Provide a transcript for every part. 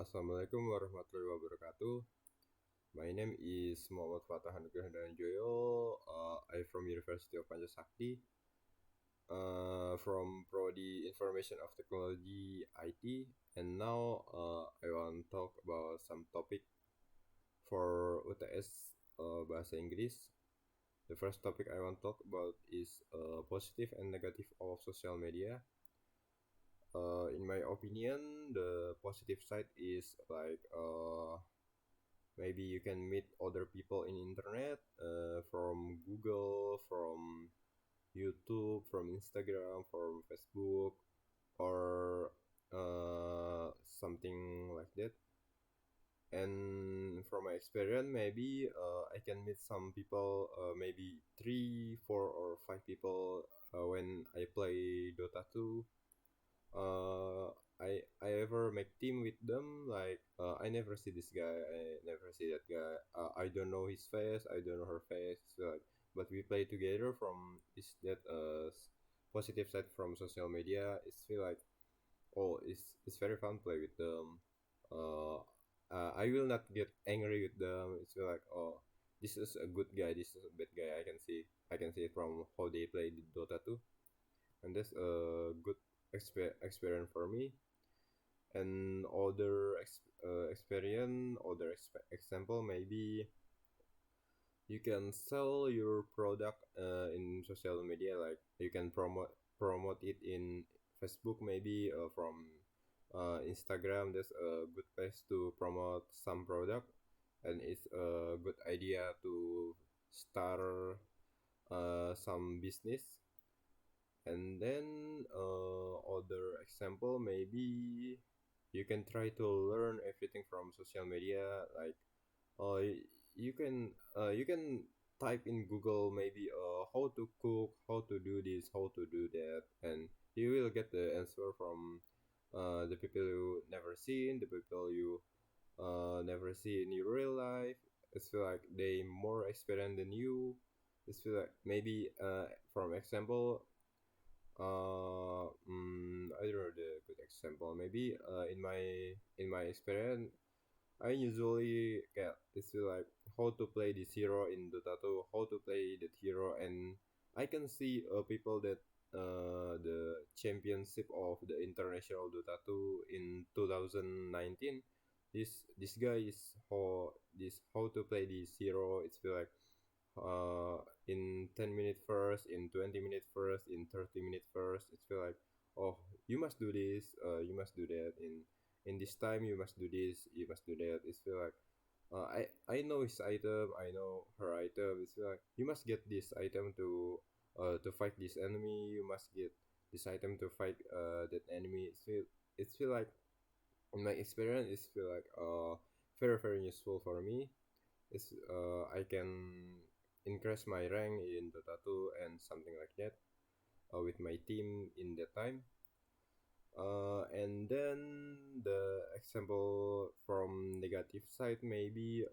Assalamualaikum warahmatullahi wabarakatuh. My name is Muhammad Fatah Anugrah Danjoyo. I'm from University of Pancasakti, from Prodi Information of Technology IT, and now I want to talk about some topic for UTS Bahasa Inggris. The first topic I want to talk about is positive and negative of social media. In my opinion, the positive side is like maybe you can meet other people in internet, from Google, from YouTube, from Instagram, from Facebook, or something like that. And from my experience, maybe I can meet some people, maybe 3, 4, or 5 people when I play Dota 2. I ever make team with them. Like I never see this guy, I never see that guy. I don't know his face, I don't know her face. So, like, but we play together. From is that positive side from social media. It's feel like, oh, it's very fun play with them. Uh, I will not get angry with them. It's feel like, oh, this is a good guy, this is a bad guy. I can see it from how they play the Dota 2, and that's a good experience for me. And other experience, other example, maybe you can sell your product in social media. Like you can promote it in Facebook, maybe from Instagram. That's a good place to promote some product, and it's a good idea to start some business. And then other example, maybe you can try to learn everything from social media. Like uh, you can type in Google, maybe how to cook, how to do this, how to do that, and you will get the answer from the people you never seen, the people you never see in your real life. It's feel like they more experienced than you. It's feel like maybe from example, I don't know the good example. Maybe in my experience, I usually get it's like how to play this hero in Dota 2, how to play that hero, and I can see people that the championship of the international Dota 2 in 2019. This guy is how to play this hero. It's feel like in 10 minutes first, in 20 minutes first, in 30 minutes first. It's feel like, oh, you must do this, you must do that. In this time, you must do this, you must do that. It's feel like I know his item, I know her item. It's feel like you must get this item to fight this enemy. You must get this item to fight that enemy. It's feel like in my experience, it's feel like very very useful for me. I can increase my rank in Dota 2 and something like that with my team in that time. And then the example from negative side, maybe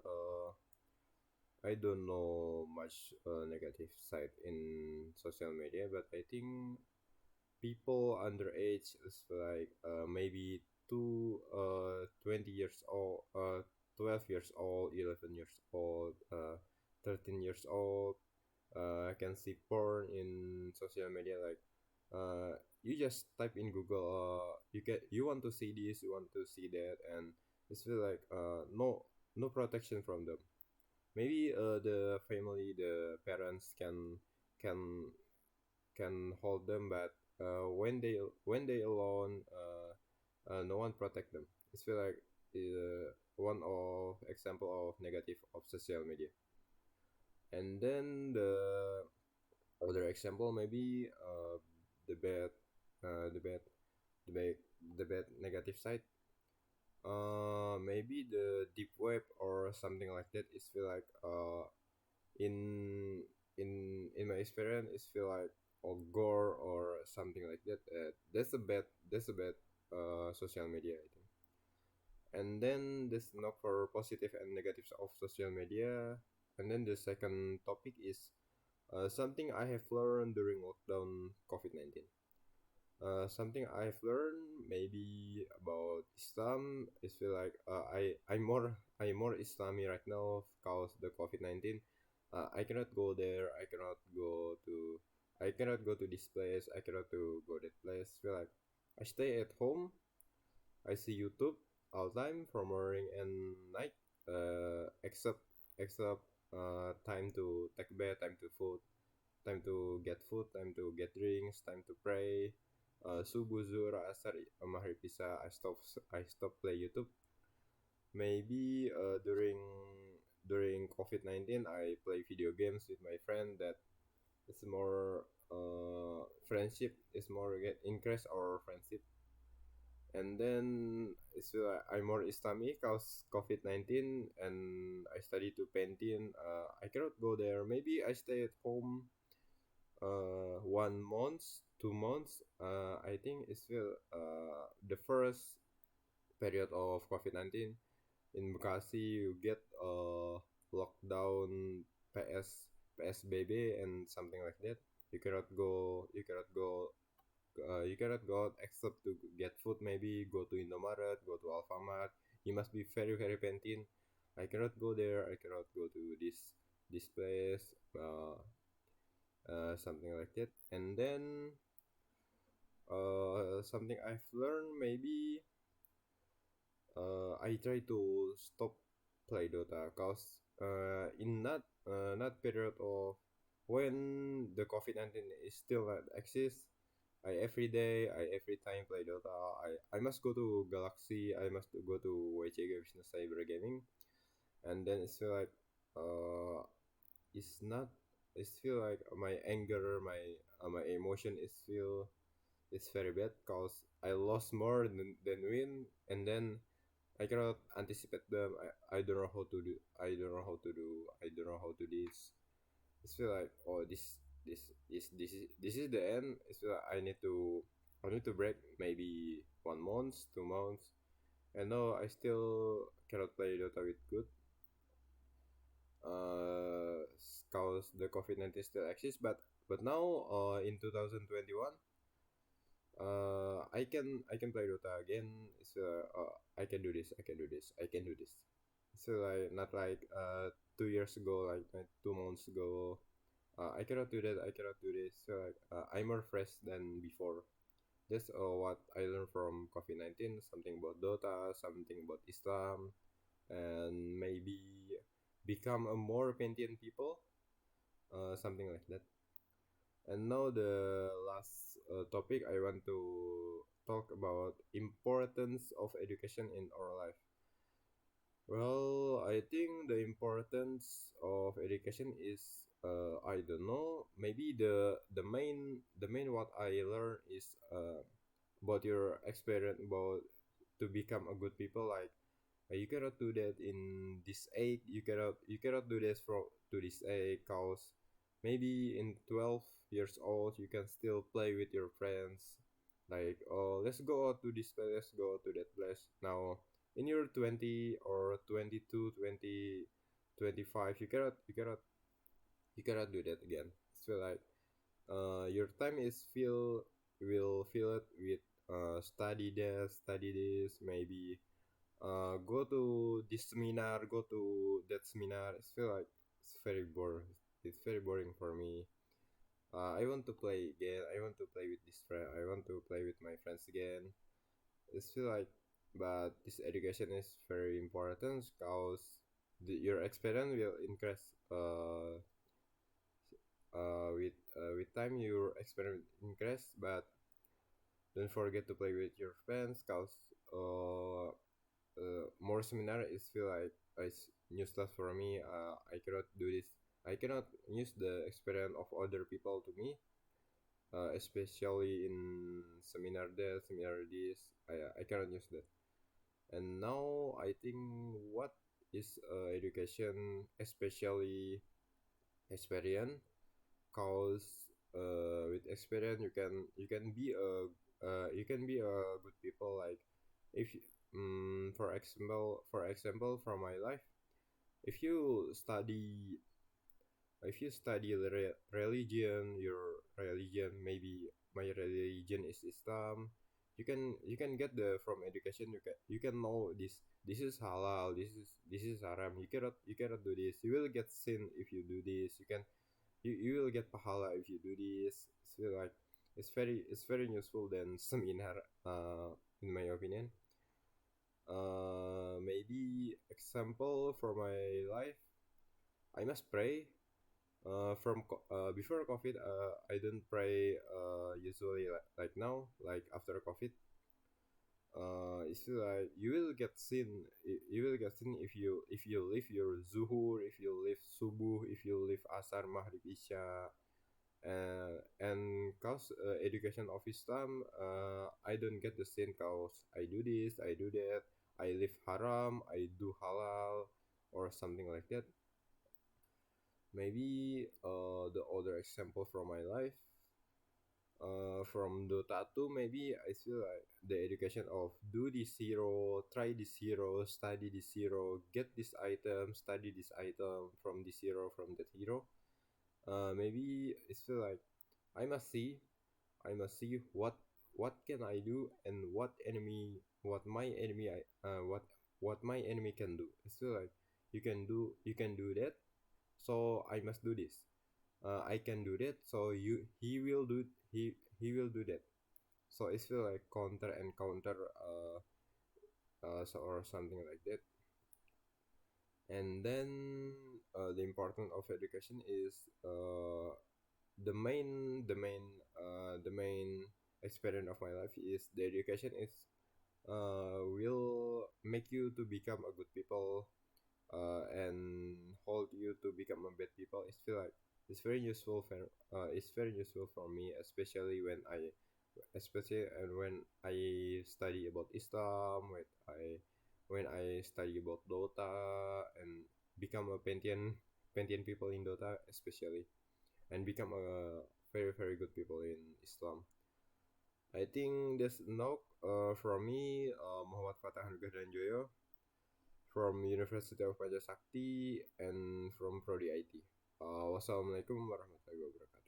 I don't know much negative side in social media, but I think people underage is like maybe 20 years old, 12 years old, 11 years old, 13 years old. I can see porn in social media. Like you just type in Google, you want to see this, you want to see that, and it's feel like no protection from them. Maybe the family, the parents can can hold them, but when they alone, no one protect them. It's feel like one of example of negative of social media. And then the other example, maybe the bad, the bad, the bad negative side. Maybe the deep web or something like that. Is feel like in in my experience, it's feel like or gore or something like that. That's a bad social media, I think. And then there's not for positive and negatives of social media. And then the second topic is something I have learned during lockdown COVID-19. Something I've learned maybe about Islam is feel like I'm more Islami right now because the COVID-19. I cannot go there. I cannot go to this place. I cannot to go that place. Feel like I stay at home. I see YouTube all time from morning and night. Except time to take bath, time to get food, time to get drinks, time to pray. Subuh, zuhur, asar, maghrib, isya. I stop play YouTube. Maybe during COVID-19, I play video games with my friend. That is more friendship is more get increase our friendship. And then it's I'm more Islamic cause COVID-19 and I study to painting. I cannot go there. Maybe I stay at home 1 month, 2 months. I think it's still the first period of COVID-19 in Bekasi. You get lockdown, PSBB and something like that. You cannot go. You cannot go. You cannot go out except to get food. Maybe go to Indomaret, go to Alfamart. You must be very very pentin. I cannot go there. I cannot go to this place. Something like that. And then something I've learned maybe I try to stop play Dota cause in not period of when the COVID-19 is still not exist. I every day, I every time play Dota. I must go to Galaxy. I must go to WCG Business Cyber Gaming, and then it's feel like it's not. It's feel like my anger, my emotion is feel it's very bad cause I lost more than win, and then I cannot anticipate them. I don't know how to do. I don't know how to do. I don't know how to this. It's feel like oh this is the end. It's feel like I need to break maybe 1 month, 2 months. And now I still cannot play Dota with good. Cause the COVID-19 still exists, but now in 2021 I can play Dota again. I can do this. I can do this. I can do this. So like not like 2 years ago, like 2 months ago. I cannot do that. I cannot do this. So like I'm more fresh than before. That's what I learned from COVID-19. Something about Dota, something about Islam, and maybe become a more Pantheon people. Something like that. And now the last topic I want to talk about importance of education in our life. Well, I think the importance of education is I don't know. Maybe the main what I learned is about your experience about to become a good people. Like you cannot do that in this age. You cannot do this from to this age. Cause maybe in 12 years old you can still play with your friends. Like oh let's go out to this place. Let's go to that place. Now in your 20 or 22, 20, 25, you cannot do that again. So like your time is will fill it with study this maybe go to this seminar, go to that seminar. It's feel like it's very boring. It's very boring for me. I want to play again. I want to play with this friend. I want to play with my friends again. It's feel like, but this education is very important because your experience will increase. With time your experience increase, but don't forget to play with your friends because uh, more seminar is feel like it's new stuff for me. I cannot do this. I cannot use the experience of other people to me, especially in seminar that, seminar this. I cannot use that. And now I think what is education, especially experience, cause with experience you can be a good people. Like if for example from my life, if you study religion, your religion maybe my religion is Islam. You can get the from education. You can know this is halal, this is haram. You cannot do this. You will get sin if you do this. You will get pahala if you do this. So like it's very useful than some in my opinion. Maybe example for my life, I must pray. Before COVID, I don't pray usually like now, like after COVID. It's like you will get sin if you leave your zuhur, if you leave subuh, if you leave asar, maghrib, isya, and cause education of Islam, I don't get the sin cause I do this, I do that, I leave haram, I do halal, or something like that. Maybe the other example from my life, from Dota 2, maybe I feel like the education of do this hero, try this hero, study this hero, get this item, study this item from this hero, from that hero. Maybe I feel like I must see, I must see what can I do, and what my enemy what my enemy can do. I feel like you can do that, so I must do this. I can do that, so he will do that. So it's feel like counter and counter, or something like that. And then the importance of education is the main experience of my life is the education is will make you to become a good people, and hold you to become a bad people. It's feel like it's very useful for me, especially when I study about Islam, when I study about Dota, and become a Pantheon people in Dota especially, and become a very very good people in Islam. I think that's enough from me, Muhammad Fatah dan Joyo, from University of Sakti and from Prodi IT. Wassalamualaikum warahmatullahi wabarakatuh.